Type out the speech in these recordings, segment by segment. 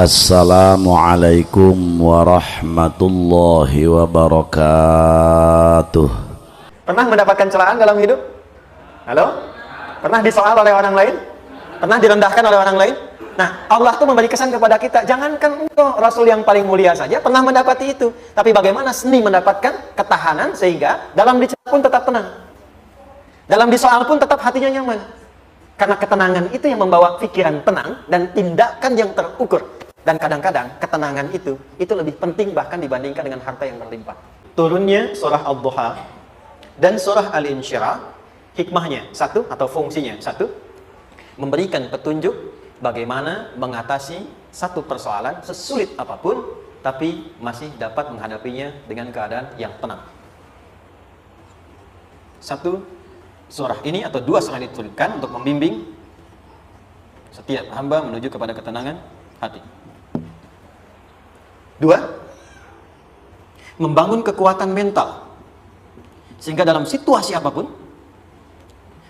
Assalamualaikum warahmatullahi wabarakatuh. Pernah mendapatkan celaan dalam hidup? Halo? Pernah disoal oleh orang lain? Pernah direndahkan oleh orang lain? Nah, Allah tuh memberi kesan kepada kita, jangankan engkau Rasul yang paling mulia saja pernah mendapati itu. Tapi bagaimana seni mendapatkan ketahanan sehingga dalam dicela pun tetap tenang. Dalam disoal pun tetap hatinya nyaman. Karena ketenangan itu yang membawa pikiran tenang dan tindakan yang terukur. Dan kadang-kadang ketenangan itu lebih penting bahkan dibandingkan dengan harta yang berlimpah. Turunnya surah Al-Duha dan surah Al-Insyirah, hikmahnya satu atau fungsinya satu, memberikan petunjuk bagaimana mengatasi satu persoalan sesulit apapun, tapi masih dapat menghadapinya dengan keadaan yang tenang. Satu surah ini atau dua surah ini diturunkan untuk membimbing setiap hamba menuju kepada ketenangan hati. Dua, membangun kekuatan mental sehingga dalam situasi apapun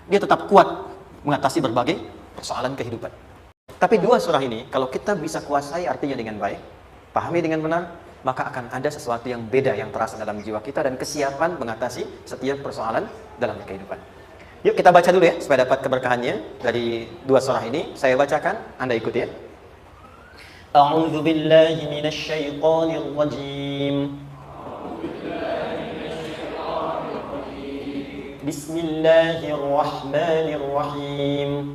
dia tetap kuat mengatasi berbagai persoalan kehidupan. Tapi dua surah ini kalau kita bisa kuasai artinya dengan baik, pahami dengan benar, maka akan ada sesuatu yang beda yang terasa dalam jiwa kita dan kesiapan mengatasi setiap persoalan dalam kehidupan. Yuk kita baca dulu ya supaya dapat keberkahannya dari dua surah ini. Saya bacakan, Anda ikuti ya. A'udzu billahi minasy syaithanir rajim. Bismillahirrahmanirrahim.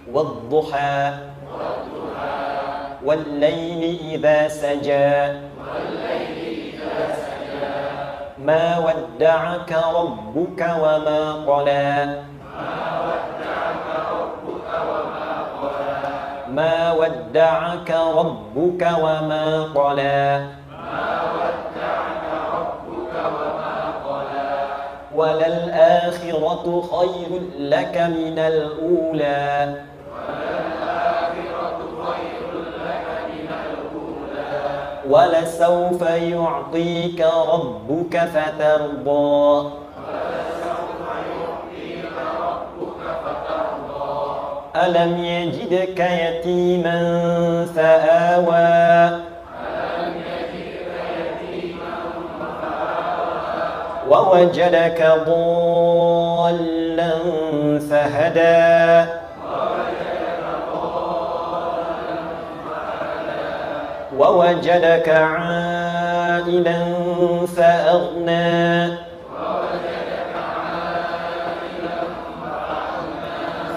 Wadduha wal-laili idza saja ma wadda'aka rabbuka wa ma qala ma wadda'aka rabbuka wa ma qala walal akhiratu khairul laka minal ula ولسوف يعطيك ربك فترضى ألم يجدك يتيما فآوى ووجدك ضالا فهدى ووجدك عائلا فأغنى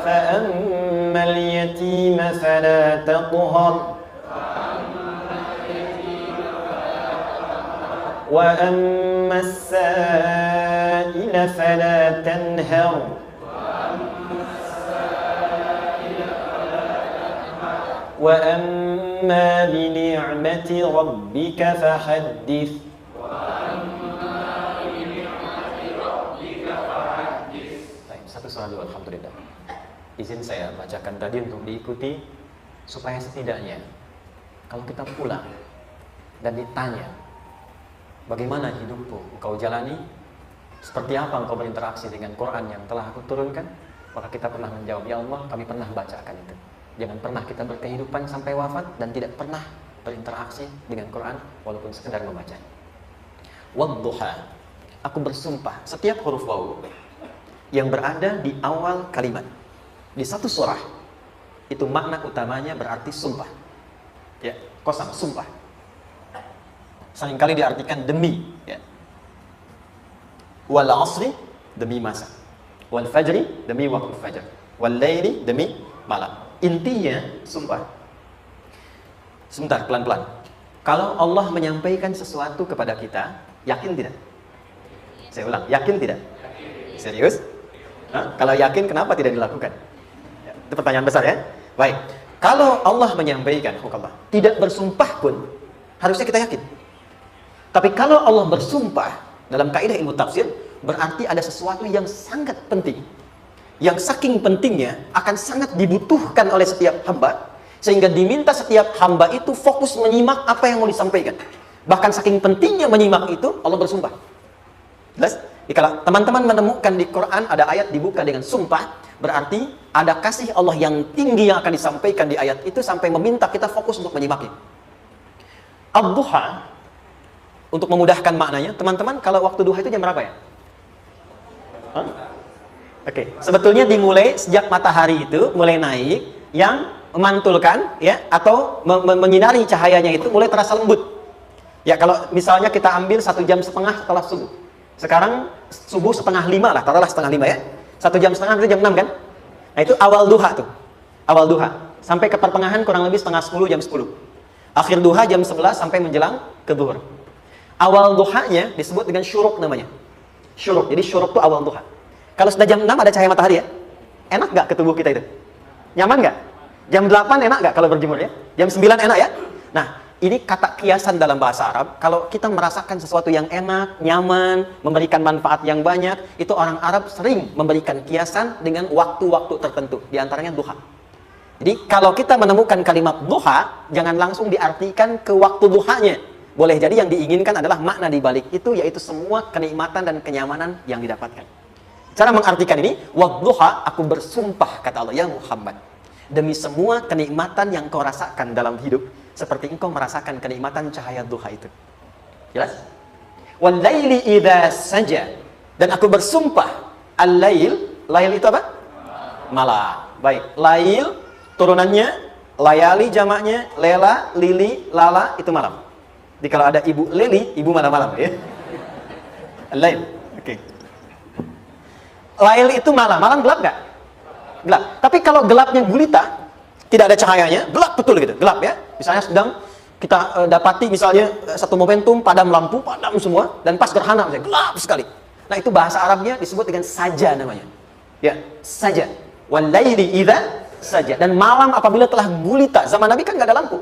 فأما اليتيم فلا تقهر وأما السائل فلا تنهر وأما بنعمة ربك فحدث. Satu surah dulu, alhamdulillah. Izin saya bacakan tadi untuk diikuti supaya setidaknya kalau kita pulang dan ditanya bagaimana hidupmu engkau jalani, seperti apa engkau berinteraksi dengan Quran yang telah aku turunkan, maka kita pernah menjawab, ya Allah kami pernah bacakan itu. Jangan pernah kita berkehidupan sampai wafat dan tidak pernah berinteraksi dengan Quran walaupun sekedar membaca. Wadduha, aku bersumpah, setiap huruf waw yang berada di awal kalimat di satu surah itu makna utamanya berarti sumpah. Ya, qasam, sumpah. Seringkali diartikan demi, ya. Wal asri, demi masa. Wal fajri, demi waktu fajar. Wal laili, demi malam. Intinya sumpah. Sebentar, pelan-pelan. Kalau Allah menyampaikan sesuatu kepada kita, yakin tidak? Saya ulang, yakin tidak? Serius? Hah? Kalau yakin, kenapa tidak dilakukan? Ya, itu pertanyaan besar ya. Baik. Kalau Allah menyampaikan, tidak bersumpah pun, harusnya kita yakin. Tapi kalau Allah bersumpah, dalam kaidah ilmu tafsir, berarti ada sesuatu yang sangat penting. Yang saking pentingnya akan sangat dibutuhkan oleh setiap hamba, sehingga diminta setiap hamba itu fokus menyimak apa yang mau disampaikan. Bahkan saking pentingnya menyimak itu, Allah bersumpah. Jelas? Kalau teman-teman menemukan di Quran ada ayat dibuka dengan sumpah, Berarti ada kasih Allah yang tinggi yang akan disampaikan di ayat itu sampai meminta kita fokus untuk menyimaknya. Ad-duha, untuk memudahkan maknanya, teman-teman, kalau waktu duha itu jam berapa ya? Oke, sebetulnya dimulai sejak matahari itu mulai naik, yang memantulkan ya atau menyinari cahayanya itu mulai terasa lembut. Ya, kalau misalnya kita ambil 1,5 jam setelah subuh. Sekarang subuh 4:30 lah, taruhlah 4:30 ya. 1,5 jam itu jam 6 kan? Nah, itu awal duha tuh. Awal duha. Sampai ke pertengahan kurang lebih 9:30, jam 10. Akhir duha jam 11 sampai menjelang ke zuhur. Awal duhanya disebut dengan syuruk namanya. Syuruk. Jadi syuruk itu awal duha. Kalau sudah jam 6 ada cahaya matahari ya. Enak nggak ke tubuh kita itu? Nyaman nggak? Jam 8 enak nggak kalau berjemur ya? Jam 9 enak ya? Nah, ini kata kiasan dalam bahasa Arab. Kalau kita merasakan sesuatu yang enak, nyaman, memberikan manfaat yang banyak, itu orang Arab sering memberikan kiasan dengan waktu-waktu tertentu. Di antaranya duha. Jadi kalau kita menemukan kalimat duha, jangan langsung diartikan ke waktu duhanya. Boleh jadi yang diinginkan adalah makna di balik itu, yaitu semua kenikmatan dan kenyamanan yang didapatkan. Cara mengartikan ini, wadduha, aku bersumpah, kata Allah, ya Muhammad, demi semua kenikmatan yang kau rasakan dalam hidup, seperti engkau merasakan kenikmatan cahaya duha itu. Jelas? Wal laili idza saja, dan aku bersumpah, al-lail, lail itu apa? Malam. Baik, lail turunannya, layali jamaknya, lela, lili, lala, itu malam. Jadi kalau ada ibu lili, ibu malam-malam ya. Al-lail. Oke. Lail itu malam. Malam gelap nggak? Gelap. Tapi kalau gelapnya gulita, tidak ada cahayanya, gelap betul gitu, gelap ya. Misalnya sedang kita dapati misalnya satu momentum padam lampu, padam semua, dan pas gerhana misalnya, gelap sekali. Nah, itu bahasa Arabnya disebut dengan saja namanya. Ya, saja. Wal laili idza saja. Dan malam apabila telah gulita, zaman Nabi kan nggak ada lampu,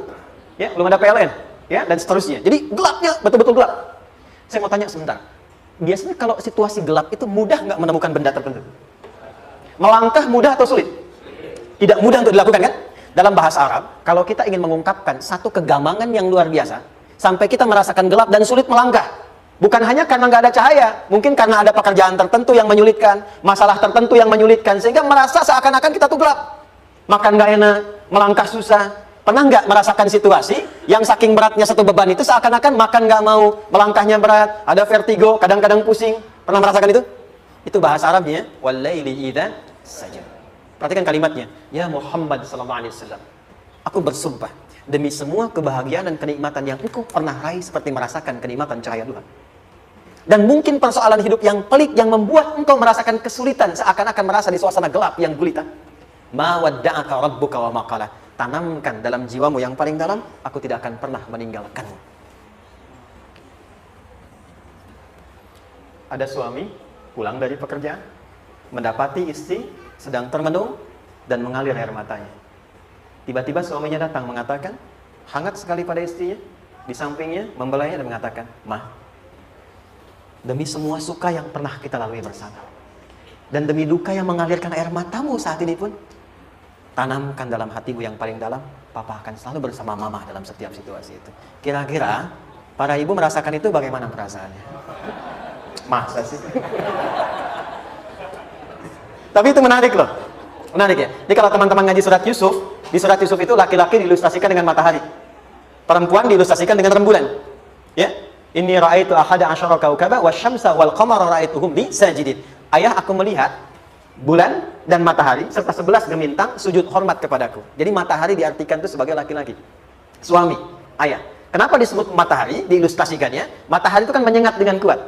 ya, belum ada PLN, ya, dan seterusnya. Jadi gelapnya betul-betul gelap. Saya mau tanya sebentar. Biasanya kalau situasi gelap itu mudah nggak menemukan benda tertentu? Melangkah mudah atau sulit? Tidak mudah untuk dilakukan kan? Dalam bahasa Arab, kalau kita ingin mengungkapkan satu kegamangan yang luar biasa, sampai kita merasakan gelap dan sulit melangkah. Bukan hanya karena nggak ada cahaya, mungkin karena ada pekerjaan tertentu yang menyulitkan, masalah tertentu yang menyulitkan, sehingga merasa seakan-akan kita tuh gelap. Makan nggak enak, melangkah susah. Pernah nggak merasakan situasi yang saking beratnya satu beban itu seakan-akan makan nggak mau, melangkahnya berat, ada vertigo, kadang-kadang pusing. Pernah merasakan itu? Itu bahasa Arabnya, wal-laili idza saja. Perhatikan kalimatnya, ya Muhammad sallallahu alaihi wasallam, aku bersumpah demi semua kebahagiaan dan kenikmatan yang engkau pernah raih seperti merasakan kenikmatan cahaya Tuhan. Dan mungkin persoalan hidup yang pelik yang membuat engkau merasakan kesulitan seakan-akan merasa di suasana gelap yang gulita. Ma wadda'aka rabbuka wa ma qala. Tanamkan dalam jiwamu yang paling dalam, aku tidak akan pernah meninggalkanmu. Ada suami pulang dari pekerjaan, mendapati istri sedang termenung dan mengalir air matanya. Tiba-tiba suaminya datang mengatakan, hangat sekali pada istrinya, di sampingnya membelainya dan mengatakan, "Ma, demi semua suka yang pernah kita lalui bersama, dan demi duka yang mengalirkan air matamu saat ini pun, tanamkan dalam hatimu yang paling dalam, Papa akan selalu bersama Mama dalam setiap situasi itu." Kira-kira para ibu merasakan itu bagaimana perasaannya? Masa sih? Tapi itu menarik loh. Menarik ya. Jadi kalau teman-teman ngaji surat Yusuf, di surat Yusuf itu laki-laki diilustrasikan dengan matahari. Perempuan diilustrasikan dengan rembulan. Ya. Inni ra'aitu ahada asyara kaukaba wasyamsa wal qamara ra'aituhum li sajidin. Ayah, aku melihat bulan dan matahari serta 11 gemintang sujud hormat kepadaku. Jadi matahari diartikan itu sebagai laki-laki. Suami, ayah. Kenapa disebut matahari? Diilustrasikannya, matahari itu kan menyengat dengan kuat.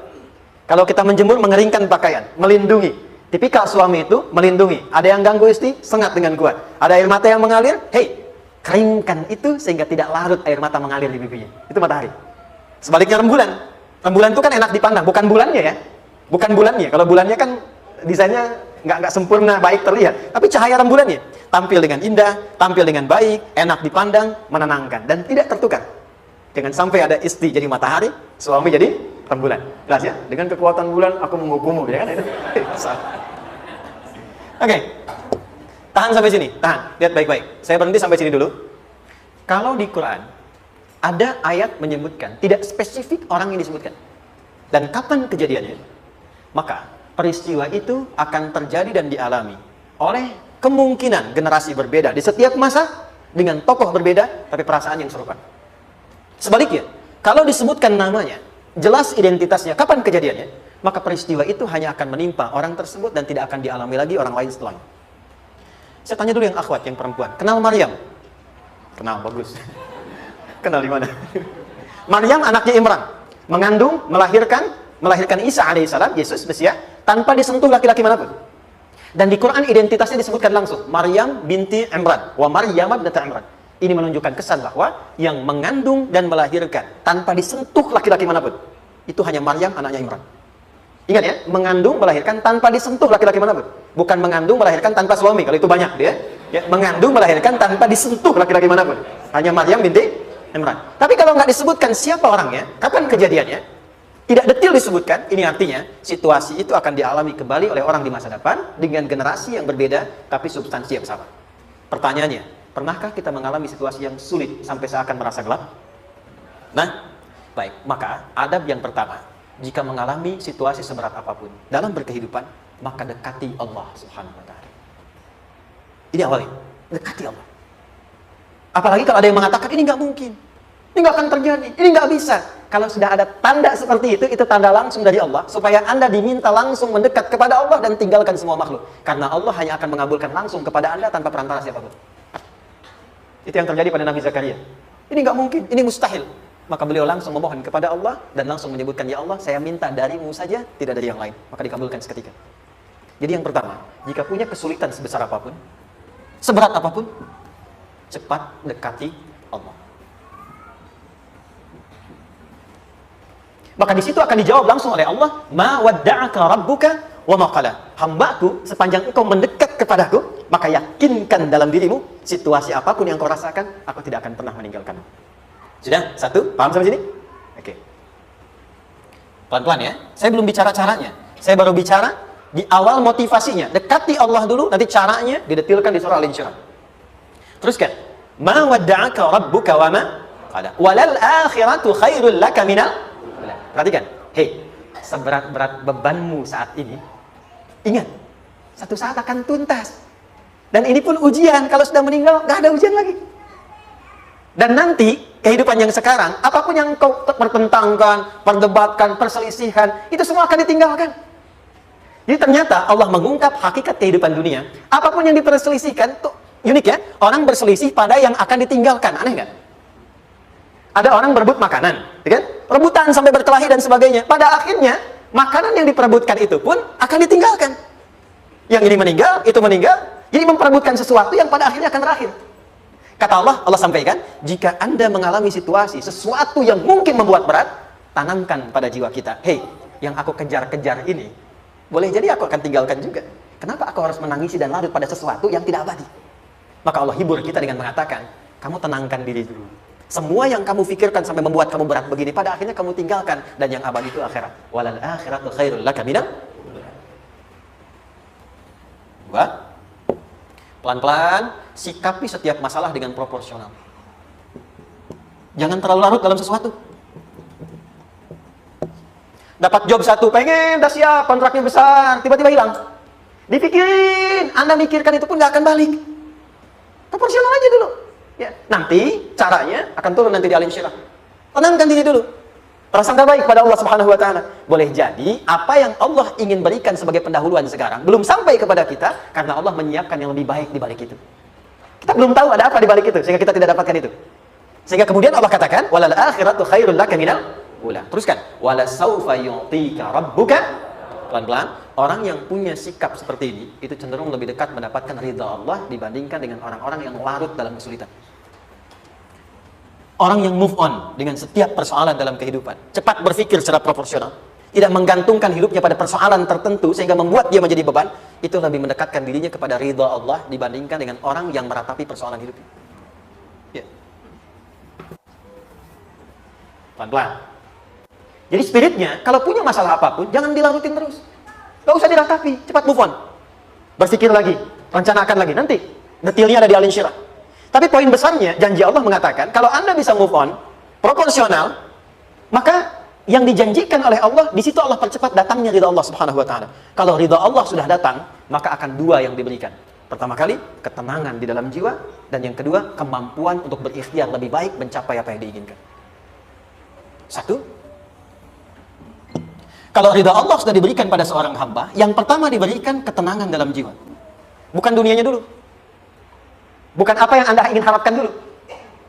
Kalau kita menjemur, mengeringkan pakaian, melindungi. Tipikal suami itu melindungi. Ada yang ganggu istri, sengat dengan kuat. Ada air mata yang mengalir, hei, keringkan itu sehingga tidak larut air mata mengalir di pipinya. Itu matahari. Sebaliknya rembulan. Rembulan itu kan enak dipandang, bukan bulannya ya. Bukan bulannya. Kalau bulannya kan desainnya nggak sempurna, baik terlihat. Tapi cahaya rembulannya tampil dengan indah, tampil dengan baik, enak dipandang, menenangkan dan tidak tertukar. Jangan sampai ada istri jadi matahari, suami jadi rembulan. Jelas ya? Dengan kekuatan bulan aku menghukummu, ya kan? Oke. Tahan sampai sini, tahan. Lihat baik-baik. Saya berhenti sampai sini dulu. Kalau di Quran ada ayat menyebutkan, tidak spesifik orang yang disebutkan. Dan kapan kejadiannya? Maka peristiwa itu akan terjadi dan dialami oleh kemungkinan generasi berbeda di setiap masa dengan tokoh berbeda tapi perasaan yang serupa. Sebaliknya, kalau disebutkan namanya, jelas identitasnya, kapan kejadiannya, maka peristiwa itu hanya akan menimpa orang tersebut dan tidak akan dialami lagi orang lain setelahnya. Saya tanya dulu yang akhwat, yang perempuan, kenal Maryam? Kenal, bagus. Kenal di mana? Maryam anaknya Imran, mengandung, melahirkan Isa alaihissalam, Yesus Mesias, tanpa disentuh laki-laki manapun. Dan di Quran identitasnya disebutkan langsung, Maryam binti Imran, wa Maryam ibnat Imran. Ini menunjukkan kesan bahwa yang mengandung dan melahirkan tanpa disentuh laki-laki manapun, itu hanya Maryam anaknya Imran. Ingat ya, mengandung, melahirkan tanpa disentuh laki-laki manapun. Bukan mengandung, melahirkan tanpa suami, kalau itu banyak dia. Ya, mengandung, melahirkan tanpa disentuh laki-laki manapun. Hanya Maryam binti Imran. Tapi kalau nggak disebutkan siapa orangnya, kapan kejadiannya, tidak detail disebutkan, ini artinya situasi itu akan dialami kembali oleh orang di masa depan dengan generasi yang berbeda, tapi substansi yang sama. Pertanyaannya, pernahkah kita mengalami situasi yang sulit sampai seakan merasa gelap? Nah, baik, maka adab yang pertama, jika mengalami situasi seberat apapun dalam berkehidupan, maka dekati Allah Subhanahu wa Ta'ala. Ini awalnya, dekati Allah. Apalagi kalau ada yang mengatakan ini nggak mungkin, ini nggak akan terjadi, ini nggak bisa. Kalau sudah ada tanda seperti itu tanda langsung dari Allah supaya Anda diminta langsung mendekat kepada Allah dan tinggalkan semua makhluk. Karena Allah hanya akan mengabulkan langsung kepada Anda tanpa perantara siapapun. Itu yang terjadi pada Nabi Zakaria. Ini nggak mungkin, ini mustahil. Maka beliau langsung memohon kepada Allah dan langsung menyebutkan, ya Allah, saya minta darimu saja, tidak dari yang lain. Maka dikabulkan seketika. Jadi yang pertama, jika punya kesulitan sebesar apapun, seberat apapun, cepat dekati Allah. Maka di situ akan dijawab langsung oleh Allah, ma wadda'aka rabbuka wa ma qala. Hambaku, sepanjang engkau mendekat kepadaku, maka yakinkan dalam dirimu, situasi apapun yang kau rasakan, aku tidak akan pernah meninggalkanmu. Sudah? Satu? Paham sampai sini? Oke. Pelan-pelan ya. Saya belum bicara caranya. Saya baru bicara di awal motivasinya. Dekati Allah dulu, nanti caranya didetilkan di surah Al-Insyirah. Teruskan. Ma wadda'aka rabbuka wa ma qala. Walal akhiratu khairul laka minal. Perhatikan. Hei, seberat-berat bebanmu saat ini, ingat, satu saat akan tuntas. Dan ini pun ujian. Kalau sudah meninggal, nggak ada ujian lagi. Dan nanti, kehidupan yang sekarang, apapun yang kau pertentangkan, perdebatkan, perselisihan, itu semua akan ditinggalkan. Jadi ternyata Allah mengungkap hakikat kehidupan dunia. Apapun yang diperselisihkan, tuh unik ya. Orang berselisih pada yang akan ditinggalkan. Aneh nggak? Ada orang berebut makanan, kan? Rebutan sampai berkelahi dan sebagainya. Pada akhirnya, makanan yang diperebutkan itu pun akan ditinggalkan. Yang ini meninggal, itu meninggal. Jadi memperebutkan sesuatu yang pada akhirnya akan berakhir. Kata Allah sampaikan, jika Anda mengalami situasi, sesuatu yang mungkin membuat berat, tanamkan pada jiwa kita, hei, yang aku kejar-kejar ini, boleh jadi aku akan tinggalkan juga. Kenapa aku harus menangisi dan larut pada sesuatu yang tidak abadi? Maka Allah hibur kita dengan mengatakan, kamu tenangkan diri dulu. Semua yang kamu pikirkan sampai membuat kamu berat begini, pada akhirnya kamu tinggalkan. Dan yang abadi itu akhirat. Walal akhiratu khairul laka minal. Dua. Pelan-pelan, sikapi setiap masalah dengan proporsional. Jangan terlalu larut dalam sesuatu. Dapat job satu, pengen, udah siap, kontraknya besar, tiba-tiba hilang. Dipikirin, Anda mikirkan itu pun gak akan balik. Proporsional aja dulu. Ya, nanti caranya akan turun nanti di Al-Insyirah. Tenangkan diri dulu. Prasangka baik pada Allah Subhanahu wa Ta'ala. Boleh jadi apa yang Allah ingin berikan sebagai pendahuluan sekarang belum sampai kepada kita karena Allah menyiapkan yang lebih baik di balik itu. Kita belum tahu ada apa di balik itu sehingga kita tidak dapatkan itu. Sehingga kemudian Allah katakan, walal akhiratu khairul laka minal ula. Teruskan, wala saufa yu'tika rabbuka. Pelan-pelan, orang yang punya sikap seperti ini itu cenderung lebih dekat mendapatkan ridha Allah dibandingkan dengan orang-orang yang larut dalam kesulitan. Orang yang move on dengan setiap persoalan dalam kehidupan, cepat berpikir secara proporsional, tidak menggantungkan hidupnya pada persoalan tertentu sehingga membuat dia menjadi beban, itu lebih mendekatkan dirinya kepada ridha Allah dibandingkan dengan orang yang meratapi persoalan hidupnya. Ya. Pelan-pelan. Jadi spiritnya, kalau punya masalah apapun, jangan dilarutin terus. Gak usah diratapi, cepat move on. Berpikir lagi, rencanakan lagi. Nanti, detailnya ada di Al-Insyirah. Tapi poin besarnya, janji Allah mengatakan, kalau Anda bisa move on, proporsional, maka yang dijanjikan oleh Allah, di situ Allah percepat datangnya ridha Allah Subhanahu wa Ta'ala. Kalau ridha Allah sudah datang, maka akan dua yang diberikan. Pertama kali, ketenangan di dalam jiwa. Dan yang kedua, kemampuan untuk berikhtiar lebih baik mencapai apa yang diinginkan. Satu, kalau ridha Allah sudah diberikan pada seorang hamba, yang pertama diberikan ketenangan dalam jiwa. Bukan dunianya dulu. Bukan apa yang Anda ingin harapkan dulu.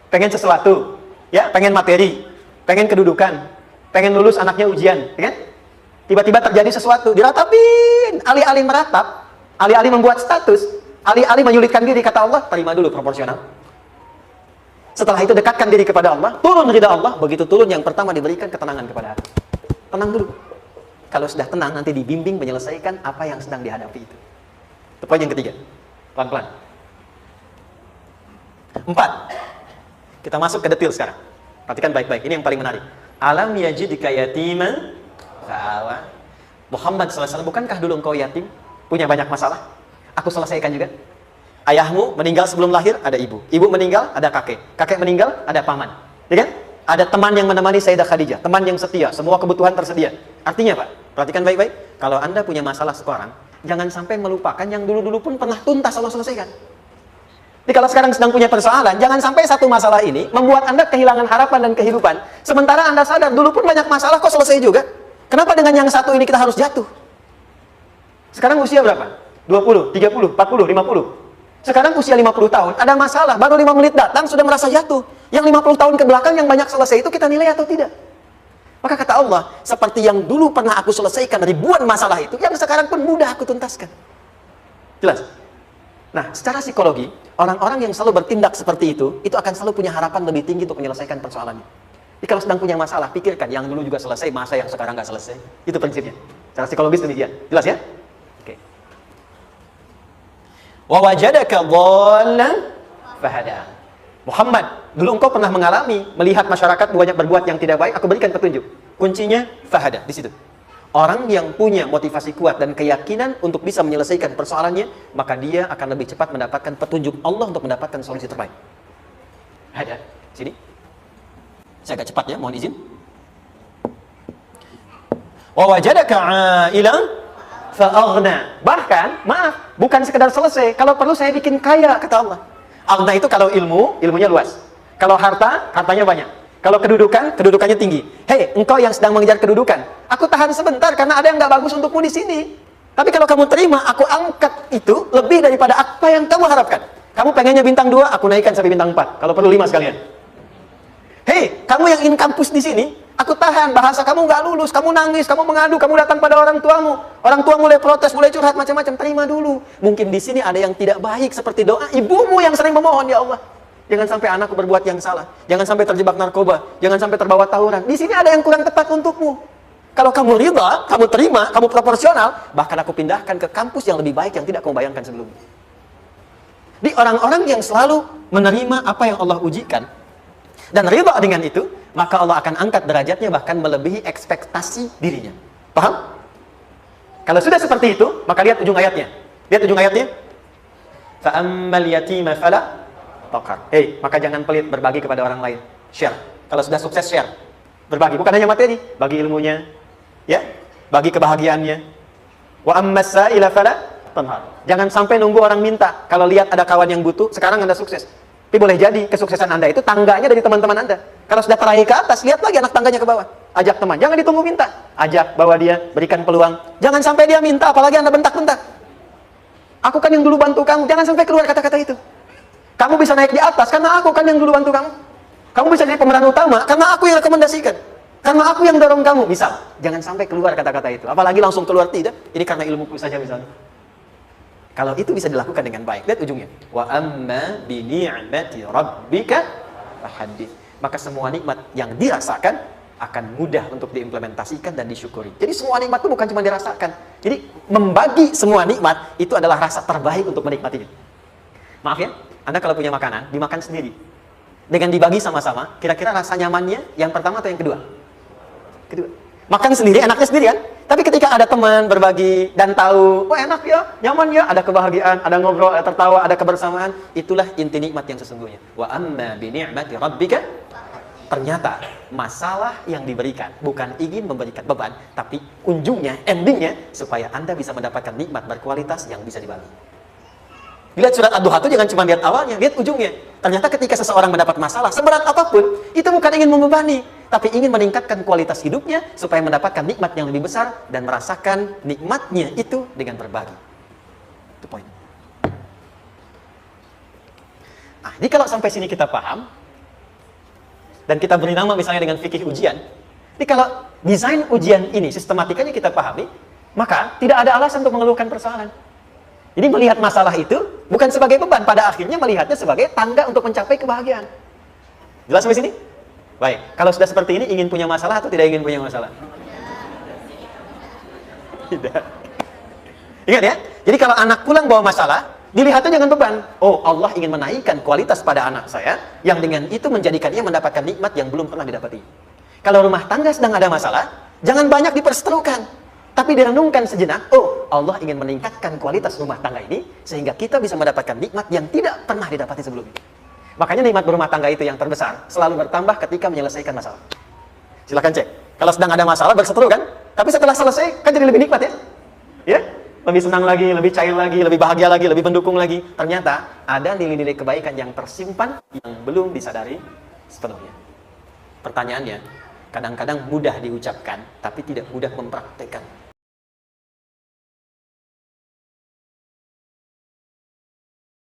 Pengen sesuatu, ya, pengen materi, pengen kedudukan, pengen lulus anaknya ujian, ya kan? Tiba-tiba terjadi sesuatu, diratapin, alih-alih meratap, alih-alih membuat status, alih-alih menyulitkan diri, kata Allah, terima dulu proporsional. Setelah itu dekatkan diri kepada Allah, turun ridha Allah, begitu turun yang pertama diberikan ketenangan kepada hati. Tenang dulu. Kalau sudah tenang, nanti dibimbing menyelesaikan apa yang sedang dihadapi itu. Itu poin yang ketiga. Pelan-pelan. 4. Kita masuk ke detail sekarang. Perhatikan baik-baik, ini yang paling menarik. Alam yajidka yatiman fa'awa. Muhammad SAW, bukankah dulu engkau yatim? Punya banyak masalah? Aku selesaikan juga. Ayahmu meninggal sebelum lahir, ada ibu. Ibu meninggal, ada kakek. Kakek meninggal, ada paman. Ya kan? Ada teman yang menemani Sayyidah Khadijah. Teman yang setia, semua kebutuhan tersedia. Artinya apa? Perhatikan baik-baik. Kalau Anda punya masalah sekarang, jangan sampai melupakan yang dulu-dulu pun pernah tuntas Allah selesaikan. Jadi kalau sekarang sedang punya persoalan, jangan sampai satu masalah ini membuat Anda kehilangan harapan dan kehidupan. Sementara Anda sadar, dulu pun banyak masalah kok selesai juga. Kenapa dengan yang satu ini kita harus jatuh? Sekarang usia berapa? 20, 30, 40, 50. Sekarang usia 50 tahun, ada masalah, baru 5 menit datang, sudah merasa jatuh. Yang 50 tahun ke belakang yang banyak selesai itu kita nilai atau tidak? Maka kata Allah, seperti yang dulu pernah aku selesaikan ribuan masalah itu, yang sekarang pun mudah aku tuntaskan. Jelas? Nah, secara psikologi, orang-orang yang selalu bertindak seperti itu akan selalu punya harapan lebih tinggi untuk menyelesaikan persoalannya. Jadi kalau sedang punya masalah, pikirkan yang dulu juga selesai, masa yang sekarang nggak selesai. Itu prinsipnya. Secara psikologis demikian. Jelas ya? Oke. Wa wajadaka dhallan fahada. Muhammad, dulu engkau pernah mengalami melihat masyarakat banyak berbuat yang tidak baik, aku berikan petunjuk. Kuncinya fahada di situ. Orang yang punya motivasi kuat dan keyakinan untuk bisa menyelesaikan persoalannya, maka dia akan lebih cepat mendapatkan petunjuk Allah untuk mendapatkan solusi terbaik. Ada, sini. Saya agak cepat ya, mohon izin. Wa wajadaka 'ailan fa'aghna. Bahkan, maaf, bukan sekedar selesai. Kalau perlu saya bikin kaya, kata Allah. Aghna itu kalau ilmunya luas. Kalau harta, hartanya banyak. Kalau kedudukan, kedudukannya tinggi. Hei, engkau yang sedang mengejar kedudukan, aku tahan sebentar karena ada yang nggak bagus untukmu di sini. Tapi kalau kamu terima, aku angkat itu lebih daripada apa yang kamu harapkan. Kamu pengennya bintang 2, aku naikkan sampai bintang 4. Kalau perlu 5 sekalian. Hei, kamu yang ingin kampus di sini, aku tahan. Bahasa kamu nggak lulus, kamu nangis, kamu mengadu, kamu datang pada orang tuamu. Orang tua mulai protes, mulai curhat macam-macam. Terima dulu. Mungkin di sini ada yang tidak baik seperti doa ibumu yang sering memohon, ya Allah. Jangan sampai anakku berbuat yang salah. Jangan sampai terjebak narkoba. Jangan sampai terbawa tawuran. Di sini ada yang kurang tepat untukmu. Kalau kamu ridha, kamu terima, kamu proporsional, bahkan aku pindahkan ke kampus yang lebih baik yang tidak kamu bayangkan sebelumnya. Di orang-orang yang selalu menerima apa yang Allah ujikan dan ridha dengan itu, maka Allah akan angkat derajatnya bahkan melebihi ekspektasi dirinya. Paham? Kalau sudah seperti itu, maka lihat ujung ayatnya. Lihat ujung ayatnya. Fa'ammal yatima fala taqhar. Hei, maka jangan pelit berbagi kepada orang lain. Share. Kalau sudah sukses, share. Berbagi, bukan hanya materi, bagi ilmunya, ya, bagi kebahagiaannya. Wa ammas sa'ila fala tanhar. Jangan sampai nunggu orang minta. Kalau lihat ada kawan yang butuh, sekarang Anda sukses. Tapi boleh jadi kesuksesan Anda itu tangganya dari teman-teman Anda. Kalau sudah teraih ke atas, lihat lagi anak tangganya ke bawah. Ajak teman, jangan ditunggu minta. Ajak, bawa dia, berikan peluang. Jangan sampai dia minta, apalagi Anda bentak-bentak. Aku kan yang dulu bantu kamu, jangan sampai keluar kata-kata itu. Kamu bisa naik di atas karena aku kan yang dulu bantu kamu. Kamu bisa jadi pemeran utama karena aku yang rekomendasikan. Karena aku yang dorong kamu. Misal, jangan sampai keluar kata-kata itu. Apalagi langsung keluar tidak. Ini karena ilmuku saja misalnya. Kalau itu bisa dilakukan dengan baik. Lihat ujungnya. Wa amma bi ni'mati rabbika fahaddits. Maka semua nikmat yang dirasakan akan mudah untuk diimplementasikan dan disyukuri. Jadi semua nikmat itu bukan cuma dirasakan. Jadi membagi semua nikmat itu adalah rasa terbaik untuk menikmatinya. Maaf ya, Anda kalau punya makanan, dimakan sendiri. Dengan dibagi sama-sama, kira-kira rasa nyamannya yang pertama atau yang kedua? Kedua. Makan sendiri, enaknya sendiri kan? Tapi ketika ada teman berbagi dan tahu, oh enak ya, nyaman ya, ada kebahagiaan, ada ngobrol, ada tertawa, ada kebersamaan, itulah inti nikmat yang sesungguhnya. Wa amma bi ni'mati rabbika. Ternyata masalah yang diberikan bukan ingin memberikan beban, tapi ujungnya, endingnya supaya Anda bisa mendapatkan nikmat berkualitas yang bisa dibagi. Lihat surat Ad-Duha itu jangan cuma lihat awalnya, lihat ujungnya. Ternyata ketika seseorang mendapat masalah, seberat apapun, itu bukan ingin membebani, tapi ingin meningkatkan kualitas hidupnya supaya mendapatkan nikmat yang lebih besar dan merasakan nikmatnya itu dengan berbagi. Itu poin. Nah, jadi kalau sampai sini kita paham, dan kita beri nama misalnya dengan fikih ujian, jadi kalau desain ujian ini, sistematikanya kita pahami, maka tidak ada alasan untuk mengeluhkan persoalan. Jadi melihat masalah itu bukan sebagai beban, pada akhirnya melihatnya sebagai tangga untuk mencapai kebahagiaan. Jelas sampai sini? Baik, kalau sudah seperti ini, ingin punya masalah atau tidak ingin punya masalah? Tidak. Ingat ya, jadi kalau anak pulang bawa masalah, dilihatnya jangan beban. Oh, Allah ingin menaikkan kualitas pada anak saya, yang dengan itu menjadikannya mendapatkan nikmat yang belum pernah didapati. Kalau rumah tangga sedang ada masalah, jangan banyak diperseterukan, tapi direnungkan sejenak. Oh, Allah ingin meningkatkan kualitas rumah tangga ini sehingga kita bisa mendapatkan nikmat yang tidak pernah didapati sebelumnya. Makanya nikmat berumah tangga itu yang terbesar selalu bertambah ketika menyelesaikan masalah. Silakan cek. Kalau sedang ada masalah berseteru kan? Tapi setelah selesai kan jadi lebih nikmat ya? Ya? Lebih senang lagi, lebih cair lagi, lebih bahagia lagi, lebih mendukung lagi. Ternyata ada nilai-nilai kebaikan yang tersimpan yang belum disadari sepenuhnya. Pertanyaannya, kadang-kadang mudah diucapkan tapi tidak mudah mempraktekkan.